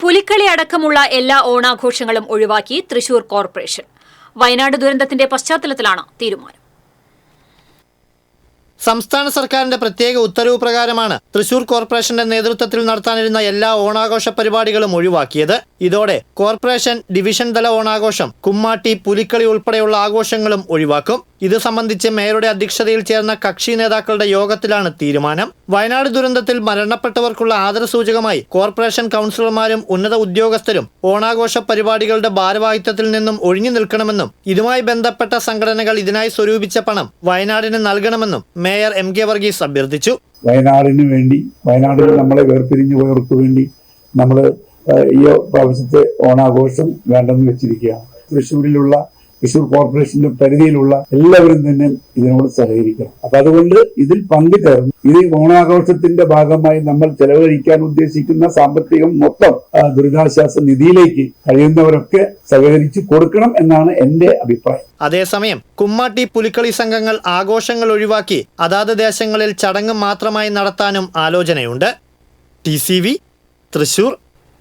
പുലിക്കളി അടക്കമുള്ള എല്ലാ ഓണാഘോഷങ്ങളും ഒഴിവാക്കി തൃശൂർ കോർപ്പറേഷൻ. വയനാട് ദുരന്തത്തിന്റെ പശ്ചാത്തലത്തിലാണ് തീരുമാനം. സംസ്ഥാന സർക്കാരിന്റെ പ്രത്യേക ഉത്തരവ് പ്രകാരമാണ് തൃശൂർ കോർപ്പറേഷന്റെ നേതൃത്വത്തിൽ നടത്താനിരുന്ന എല്ലാ ഓണാഘോഷ പരിപാടികളും ഒഴിവാക്കിയത്. ഇതോടെ കോർപ്പറേഷൻ ഡിവിഷൻ തല ഓണാഘോഷം, കുമ്മാട്ടി, പുലിക്കളി ഉൾപ്പെടെയുള്ള ആഘോഷങ്ങളും ഒഴിവാക്കും. ഇത് സംബന്ധിച്ച് മേയറുടെ അധ്യക്ഷതയിൽ ചേർന്ന കക്ഷി നേതാക്കളുടെ യോഗത്തിലാണ് തീരുമാനം. വയനാട് ദുരന്തത്തിൽ മരണപ്പെട്ടവർക്കുള്ള ആദരസൂചകമായി കോർപ്പറേഷൻ കൗൺസിലർമാരും ഉന്നത ഉദ്യോഗസ്ഥരും ഓണാഘോഷ പരിപാടികളുടെ ഭാരവാഹിത്വത്തിൽ നിന്നും ഒഴിഞ്ഞു നിൽക്കണമെന്നും ഇതുമായി ബന്ധപ്പെട്ട സംഘടനകൾ ഇതിനായി സ്വരൂപിച്ച പണം വയനാടിന് നൽകണമെന്നും മേയർ MK വർഗീസ് അഭ്യർത്ഥിച്ചു. വയനാടിന് വേണ്ടി, വയനാടിൽ നമ്മളെ വേർപിരിഞ്ഞു പോയവർക്ക് വേണ്ടി നമ്മൾ ഈ പ്രാവശ്യത്തെ ഓണാഘോഷം വേണ്ടെന്ന് വെച്ചിരിക്കുകയാണ്. തൃശ്ശൂർ കോർപ്പറേഷന്റെ പരിധിയിലുള്ള എല്ലാവരും തന്നെ ഇതിനോട് സഹകരിക്കണം. അപ്പൊ അതുകൊണ്ട് ഇതിൽ പങ്കുചേർന്ന് ഇത് ഓണാഘോഷത്തിന്റെ ഭാഗമായി നമ്മൾ ചെലവഴിക്കാൻ ഉദ്ദേശിക്കുന്ന സാമ്പത്തികം മൊത്തം ദുരിതാശ്വാസ നിധിയിലേക്ക് കഴിയുന്നവരൊക്കെ സഹകരിച്ചു കൊടുക്കണം എന്നാണ് എന്റെ അഭിപ്രായം. അതേസമയം കുമ്മാട്ടി, പുലിക്കളി സംഘങ്ങൾ ആഘോഷങ്ങൾ ഒഴിവാക്കി അതാത് ദേശങ്ങളിൽ ചടങ്ങ് മാത്രമായി നടത്താനും ആലോചനയുണ്ട്. TCV തൃശൂർ.